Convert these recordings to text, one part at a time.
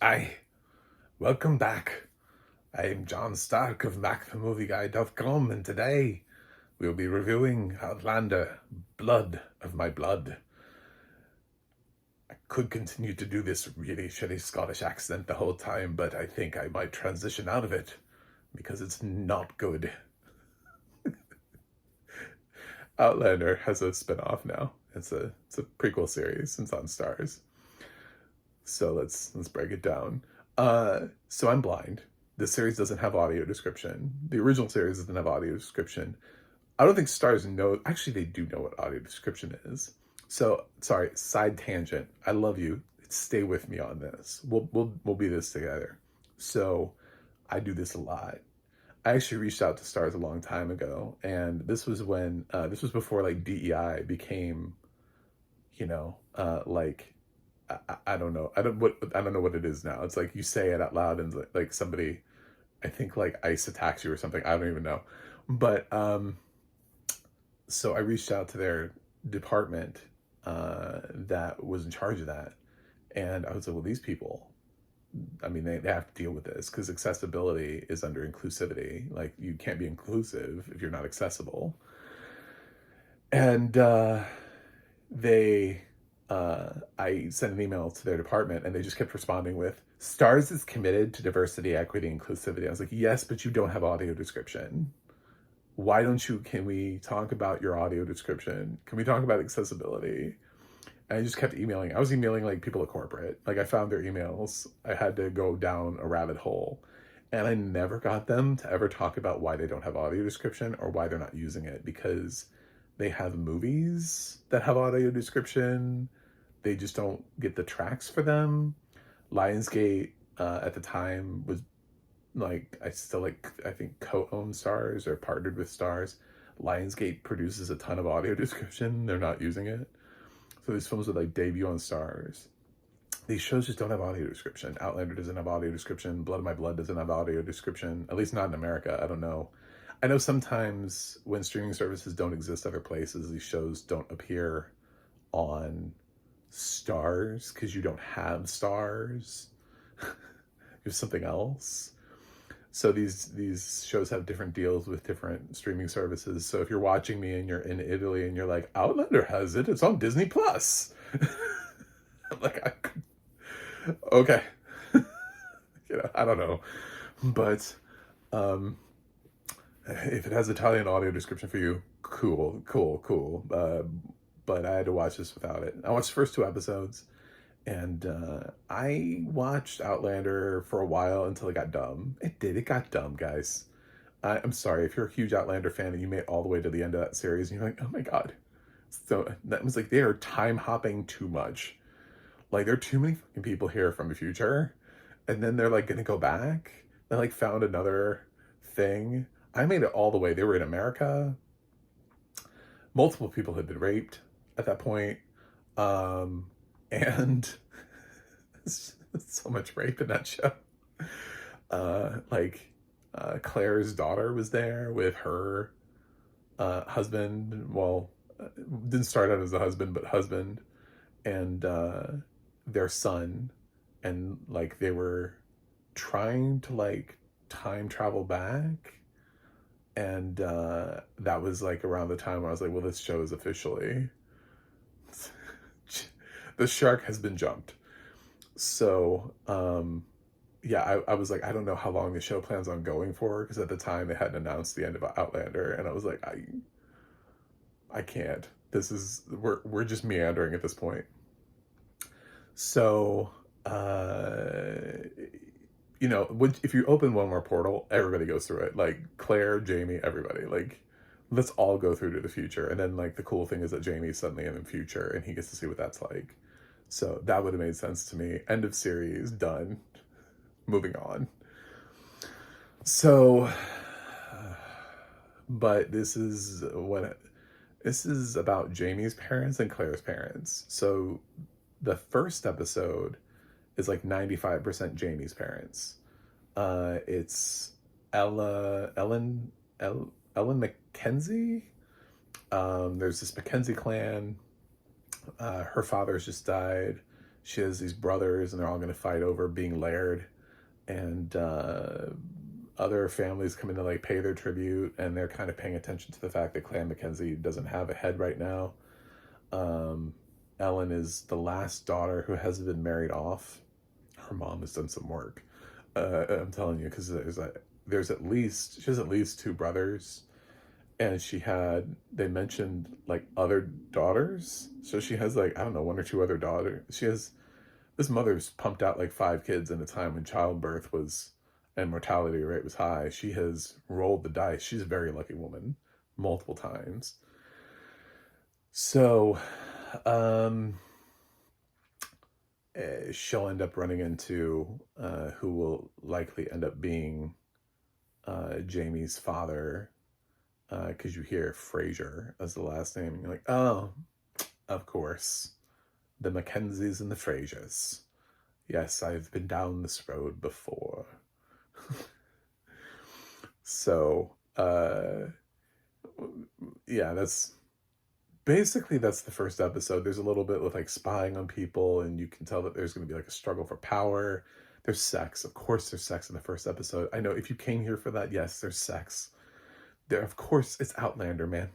Hi, welcome back. I'm John Stark of MacTheMovieGuy.com, and today we'll be reviewing Outlander, Blood of My Blood. I could continue to do this really shitty Scottish accent the whole time, but I think I might transition out of it because it's not good. Outlander has a spin-off now. It's a prequel series. It's on Starz. So let's break it down. So I'm blind. The series doesn't have audio description. The original series doesn't have audio description. I don't think Starz know. Actually, they do know what audio description is. So sorry, side tangent. I love you. Stay with me on this. We'll be this together. So I do this a lot. I actually reached out to Starz a long time ago, and this was when this was before like DEI became, like I don't know. I don't know what it is now. It's like you say it out loud and like somebody, I think like ICE attacks you or something. I don't even know. But so I reached out to their department that was in charge of that, and I was like, well, these people, I mean, they have to deal with this because accessibility is under inclusivity. Like you can't be inclusive if you're not accessible. And they I sent an email to their department and they just kept responding with, Starz is committed to diversity, equity, inclusivity. I was like, yes, but you don't have audio description. Why don't you, can we talk about your audio description? Can we talk about accessibility? And I just kept emailing. I was emailing like people at corporate. Like I found their emails. I had to go down a rabbit hole. And I never got them to ever talk about why they don't have audio description or why they're not using it, because they have movies that have audio description. They just don't get the tracks for them. Lionsgate at the time was like, I think co-owned Starz or partnered with Starz. Lionsgate produces a ton of audio description. They're not using it. So these films would like debut on Starz. These shows just don't have audio description. Outlander doesn't have audio description. Blood of My Blood doesn't have audio description. At least not in America. I don't know. I know sometimes when streaming services don't exist other places, these shows don't appear on Starz because you don't have Starz. You have something else. So these shows have different deals with different streaming services. So if you're watching me and you're in Italy and you're like, Outlander has it, it's on Disney Plus. I'm like, okay. I don't know. But if it has Italian audio description for you, cool. But I had to watch this without it. I watched the first two episodes, and I watched Outlander for a while until it got dumb. It did. It got dumb, guys. I'm sorry. If you're a huge Outlander fan and you made it all the way to the end of that series, and you're like, oh my God. So that was like, they are time hopping too much. Like, there are too many fucking people here from the future. And then they're like going to go back. They like found another thing. I made it all the way. They were in America. Multiple people had been raped at that point. And so much rape in that show. Claire's daughter was there with her husband. Well, didn't start out as a husband, but husband, and their son. And like they were trying to like time travel back. And that was like around the time where I was like, well, this show is officially, the shark has been jumped. So yeah, I was like, I don't know how long the show plans on going for, because at the time they hadn't announced the end of Outlander, and I was like, I can't. This is, we're just meandering at this point. So if you open one more portal, everybody goes through it. Like Claire, Jamie, everybody. Like, let's all go through to the future. And then like the cool thing is that Jamie's suddenly in the future and he gets to see what that's like. So that would have made sense to me. End of series, done. Moving on. So, but this is about Jamie's parents and Claire's parents. So the first episode is like 95% Jamie's parents. It's Ellen Mackenzie. There's this Mackenzie clan. Her father's just died. she has these brothers, and they're all going to fight over being laird, and other families come in to like pay their tribute, and they're kind of paying attention to the fact that Clan Mackenzie doesn't have a head right now. Ellen is the last daughter who hasn't been married off. Her mom has done some work. I'm telling you, because there's at least, she has at least 2 brothers, and they mentioned like other daughters. So she has like, I don't know, 1 or 2 other daughters. This mother's pumped out like 5 kids in a time when childbirth was, and mortality rate was high. She has rolled the dice. She's a very lucky woman multiple times. So, she'll end up running into who will likely end up being Jamie's father, because you hear Fraser as the last name, and you're like, oh, of course, the Mackenzies and the Frasers. Yes, I've been down this road before. So, yeah, that's the first episode. There's a little bit with like spying on people, and you can tell that there's going to be like a struggle for power. There's sex. Of course there's sex in the first episode. I know if you came here for that, yes, there's sex. There, of course, it's Outlander, man.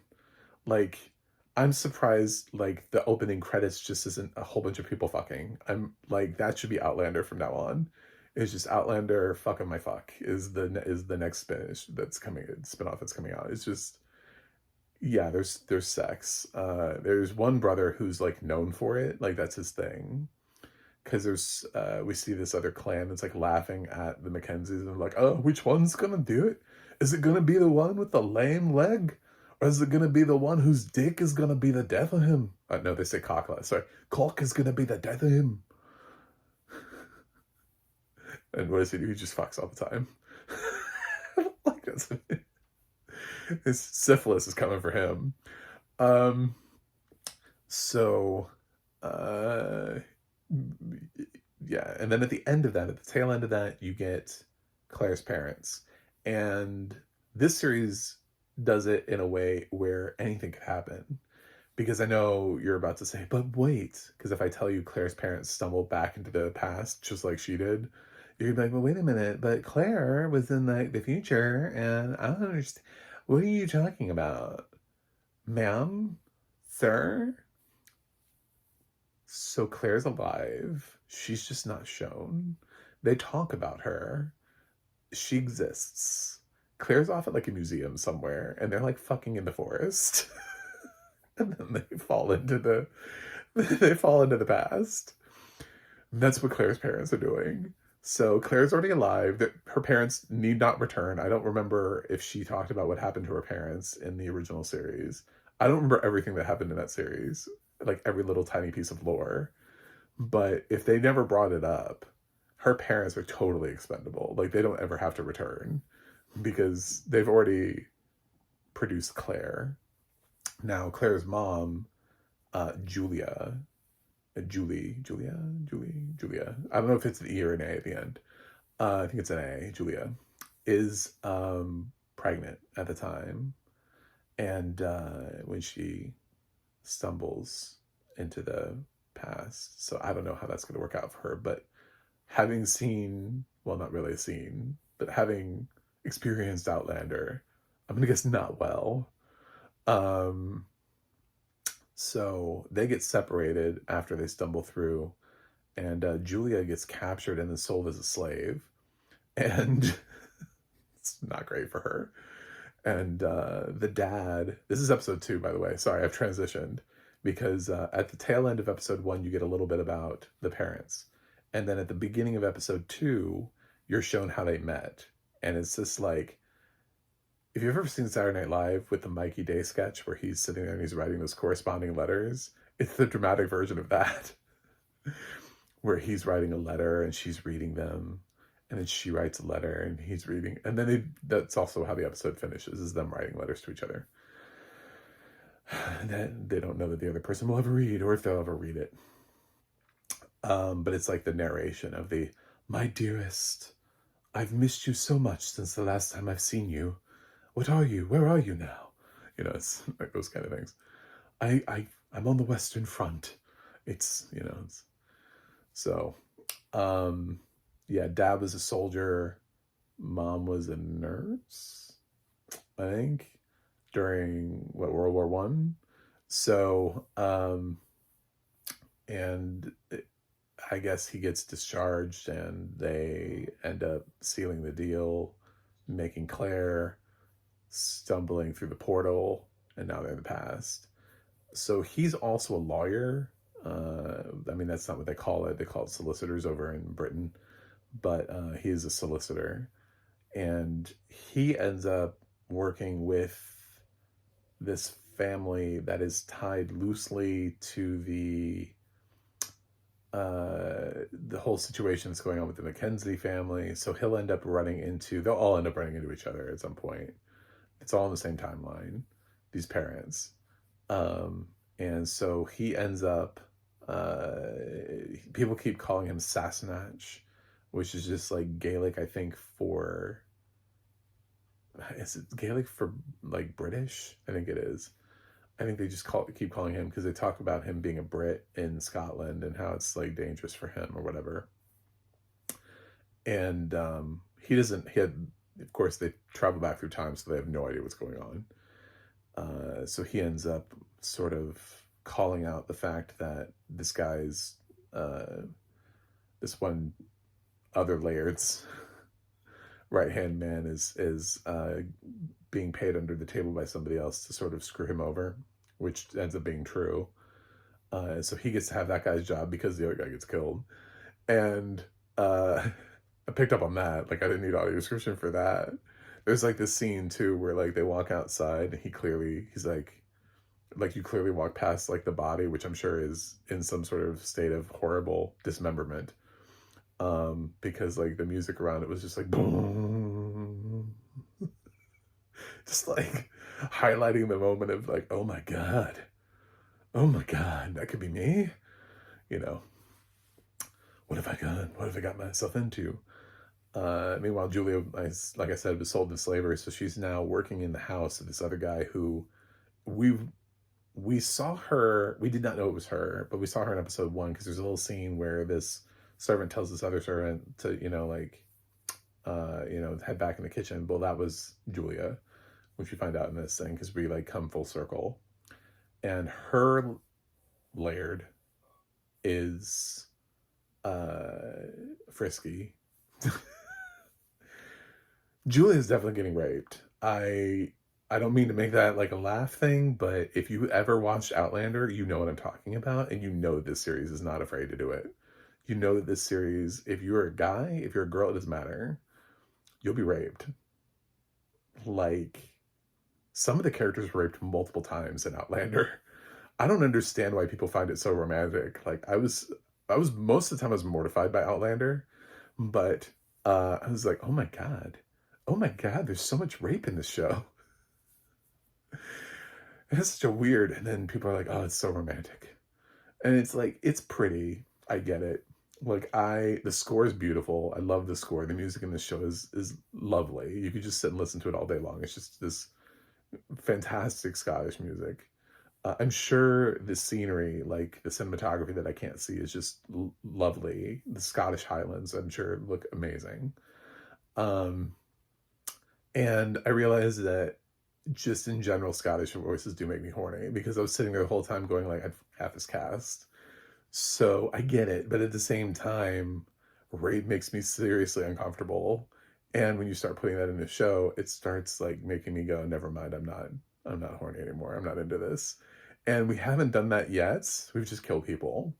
Like, I'm surprised like the opening credits just isn't a whole bunch of people fucking. I'm like, that should be Outlander from now on. It's just Outlander fucking my fuck is the next spinoff that's coming out. It's just, yeah, there's sex. There's one brother who's like known for it, like that's his thing. Because there's we see this other clan that's like laughing at the Mackenzies, and like, oh, which one's gonna do it? Is it gonna be the one with the lame leg, or is it gonna be the one whose dick is gonna be the death of him? No, they say cock. Sorry, cock is gonna be the death of him. And what does he do? He just fucks all the time. Like that's his syphilis is coming for him. So, yeah, and then at the end of that, at the tail end of that, you get Claire's parents. And this series does it in a way where anything could happen. Because I know you're about to say, but wait, because if I tell you Claire's parents stumbled back into the past just like she did, you're gonna be like, well, wait a minute, but Claire was in like the future, and I don't understand. What are you talking about? Ma'am? Sir? So Claire's alive. She's just not shown. They talk about her. She exists. Claire's off at like a museum somewhere, and they're like fucking in the forest. And then they fall into the past. And that's what Claire's parents are doing. So Claire's already alive. Her parents need not return. I don't remember if she talked about what happened to her parents in the original series. I don't remember everything that happened in that series, like every little tiny piece of lore. But if they never brought it up, her parents are totally expendable. Like, they don't ever have to return because they've already produced Claire. Now, Claire's mom, Julia. I don't know if it's an E or an A at the end. I think it's an A. Julia is pregnant at the time, and when she stumbles into the past, so I don't know how that's going to work out for her. But having seen, well, not really seen, but having experienced Outlander, I'm gonna guess not well. So they get separated after they stumble through, and Julia gets captured and then sold as a slave, and it's not great for her. And the dad, this is episode 2, by the way. Sorry, I've transitioned, because at the tail end of episode 1, you get a little bit about the parents. And then at the beginning of episode 2, you're shown how they met. And it's just like, if you've ever seen Saturday Night Live with the Mikey Day sketch where he's sitting there and he's writing those corresponding letters, it's the dramatic version of that. Where he's writing a letter and she's reading them, and then she writes a letter and he's reading. And then that's also how the episode finishes, is them writing letters to each other. And then they don't know that the other person will ever read, or if they'll ever read it. But it's like the narration of my dearest, I've missed you so much since the last time I've seen you. What are you? Where are you now? You know, it's like those kind of things. I'm on the Western Front. It's, So, yeah, dad was a soldier, mom was a nurse, I think, during World War One. So, and I guess he gets discharged, and they end up sealing the deal, making Claire, stumbling through the portal, and now they're in the past. So he's also a lawyer. I mean, that's not what they call it. They call it solicitors over in Britain, but he is a solicitor, and he ends up working with this family that is tied loosely to the whole situation that's going on with the Mackenzie family. So they'll all end up running into each other at some point. It's all in the same timeline, these parents. Um, and so he ends up, people keep calling him Sassenach, which is just like Gaelic, I think, is it Gaelic for like British? I think it is. I think they just keep calling him because they talk about him being a Brit in Scotland and how it's like dangerous for him or whatever. And of course, they travel back through time, so they have no idea what's going on. So he ends up sort of calling out the fact that this guy's, this one other Laird's right-hand man is being paid under the table by somebody else to sort of screw him over, which ends up being true. So he gets to have that guy's job because the other guy gets killed. And I picked up on that. Like, I didn't need audio description for that. There's like this scene too where like they walk outside and he's like you clearly walk past like the body, which I'm sure is in some sort of state of horrible dismemberment. Because like the music around it was just like boom, just like highlighting the moment of like, oh my god, that could be me, you know. What have I got myself into? Meanwhile, Julia, like I said, was sold into slavery, so she's now working in the house of this other guy who we saw her. We did not know it was her, but we saw her in episode 1 because there's a little scene where this servant tells this other servant to, head back in the kitchen. Well, that was Julia, which we find out in this thing because we like come full circle, and her Laird is Frisky. Julia is definitely getting raped. I don't mean to make that like a laugh thing, but if you ever watched Outlander, you know what I'm talking about, and you know this series is not afraid to do it. You know that this series, if you're a guy, if you're a girl, it doesn't matter. You'll be raped. Like, some of the characters were raped multiple times in Outlander. I don't understand why people find it so romantic. Like, I was most of the time I was mortified by Outlander, but I was like, oh my god, there's so much rape in this show. It's such a weird, and then people are like, oh, it's so romantic. And it's like, it's pretty. I get it. Like, the score is beautiful. I love the score. The music in this show is lovely. You could just sit and listen to it all day long. It's just this fantastic Scottish music. I'm sure the scenery, like the cinematography that I can't see, is just lovely. The Scottish Highlands, I'm sure, look amazing. And I realized that just in general, Scottish voices do make me horny because I was sitting there the whole time going like, half is cast. So I get it, but at the same time, rape makes me seriously uncomfortable. And when you start putting that in a show, it starts like making me go, never mind, I'm not horny anymore. I'm not into this. And we haven't done that yet. We've just killed people.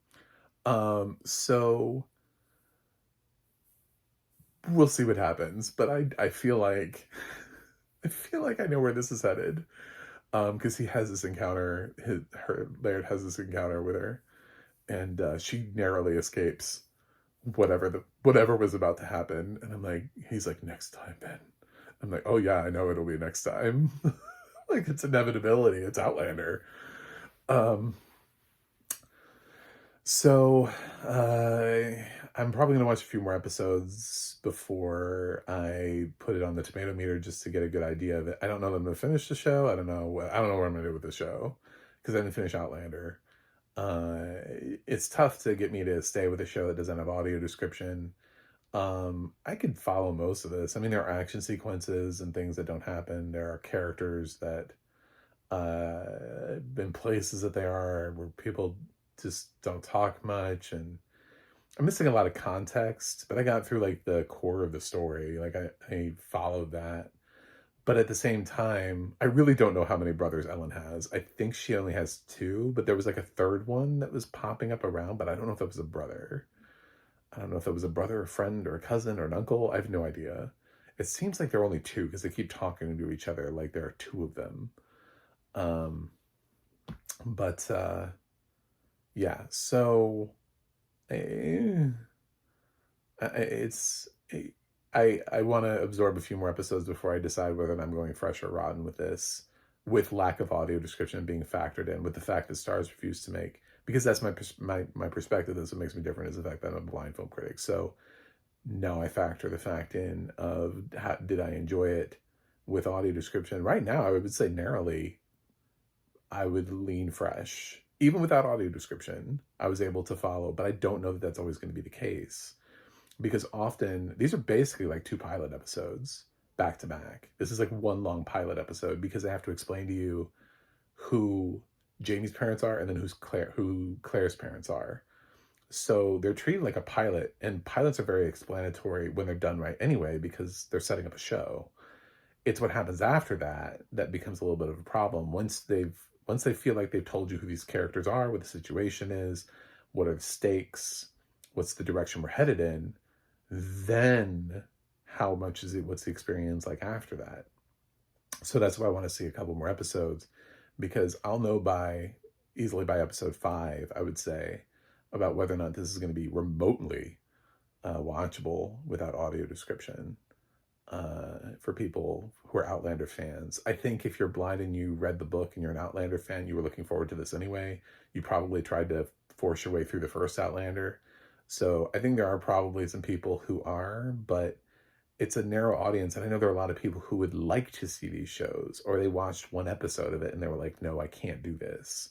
So we'll see what happens. But I feel like I know where this is headed. Because he has this encounter, Laird has this encounter with her, and she narrowly escapes whatever was about to happen. And I'm like, he's like, next time, Ben. I'm like, oh yeah, I know it'll be next time. Like, it's inevitability. It's Outlander. So I'm probably gonna watch a few more episodes before I put it on the tomato meter just to get a good idea of it. I don't know that I'm gonna finish the show. I don't know what I'm gonna do with the show because I didn't finish Outlander. It's tough to get me to stay with a show that doesn't have audio description. I could follow most of this. I mean, there are action sequences and things that don't happen. There are characters that in places that they are where people just don't talk much, and I'm missing a lot of context, but I got through like the core of the story. Like I followed that. But at the same time, I really don't know how many brothers Ellen has. I think she only has two, but there was like a third one that was popping up around, but I don't know if that was a brother. I don't know if that was a brother, a friend, or a cousin, or an uncle. I have no idea. It seems like there are only two because they keep talking to each other like there are two of them. Um, but yeah, so eh, it's I want to absorb a few more episodes before I decide whether I'm going fresh or rotten with this, with lack of audio description being factored in, with the fact that Starz refused to make, because that's my perspective. That's what makes me different, is the fact that I'm a blind film critic. So now I factor the fact in of how did I enjoy it with audio description. Right now, I would say narrowly, I would lean fresh. Even without audio description, I was able to follow, but I don't know that that's always going to be the case, because often these are basically like two pilot episodes back to back. This is like one long pilot episode because they have to explain to you who Jamie's parents are and then who Claire's parents are. So they're treated like a pilot, and pilots are very explanatory when they're done right anyway, because they're setting up a show. It's what happens after that that becomes a little bit of a problem. Once they feel like they've told you who these characters are, what the situation is, what are the stakes, what's the direction we're headed in, then how much is it, what's the experience like after that? So that's why I want to see a couple more episodes, because I'll know easily by episode 5, I would say, about whether or not this is going to be remotely watchable without audio description for people who are Outlander fans. I think if you're blind and you read the book and you're an Outlander fan, you were looking forward to this anyway. You probably tried to force your way through the first Outlander. So I think there are probably some people who are, but it's a narrow audience. And I know there are a lot of people who would like to see these shows, or they watched one episode of it and they were like, no, I can't do this.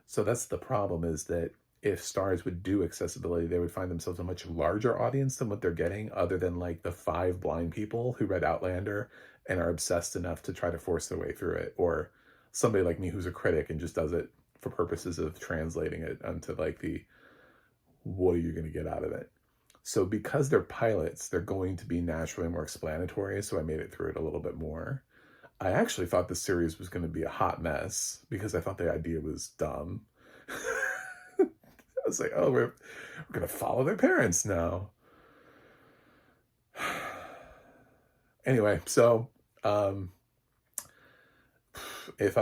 So that's the problem, is that if Starz would do accessibility, they would find themselves a much larger audience than what they're getting, other than like the 5 blind people who read Outlander and are obsessed enough to try to force their way through it, or somebody like me who's a critic and just does it for purposes of translating it onto like the, what are you going to get out of it? So because they're pilots, they're going to be naturally more explanatory, so I made it through it a little bit more. I actually thought the series was going to be a hot mess because I thought the idea was dumb. I was like, oh, we're going to follow their parents now. Anyway, so this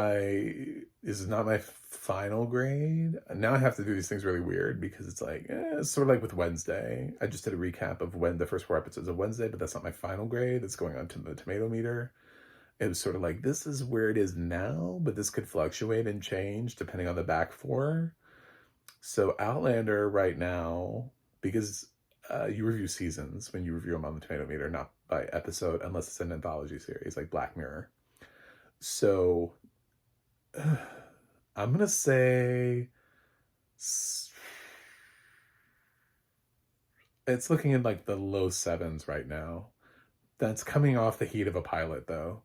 is not my final grade. Now I have to do these things really weird, because it's like, it's sort of like with Wednesday. I just did a recap of when the first 4 episodes of Wednesday, but that's not my final grade. It's going on to the tomato meter. It was sort of like, this is where it is now, but this could fluctuate and change depending on the back 4. So Outlander right now, because you review seasons when you review them on the tomato meter, not by episode, unless it's an anthology series like Black Mirror. So I'm going to say it's looking in like the low 7s right now. That's coming off the heat of a pilot, though.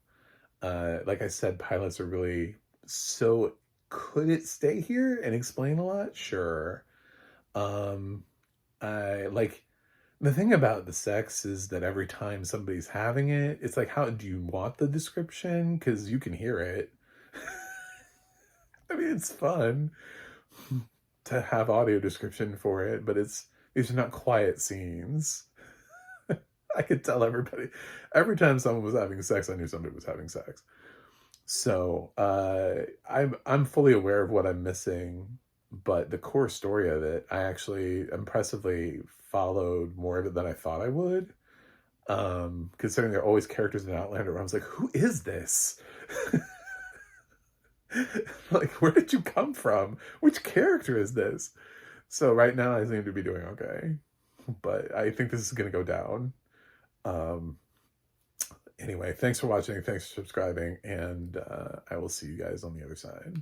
Like I said, pilots are really, so could it stay here and explain a lot? Sure. I like, the thing about the sex is that every time somebody's having it, it's like, how do you want the description? Because you can hear it. I mean, it's fun to have audio description for it, but these are not quiet scenes. I could tell everybody, every time someone was having sex, I knew somebody was having sex. So I'm fully aware of what I'm missing, but the core story of it, I actually impressively followed more of it than I thought I would. Considering there are always characters in Outlander where I was like, who is this? Like, where did you come from? Which character is this? So right now I seem to be doing okay, but I think this is going to go down. Anyway, thanks for watching. Thanks for subscribing. And I will see you guys on the other side.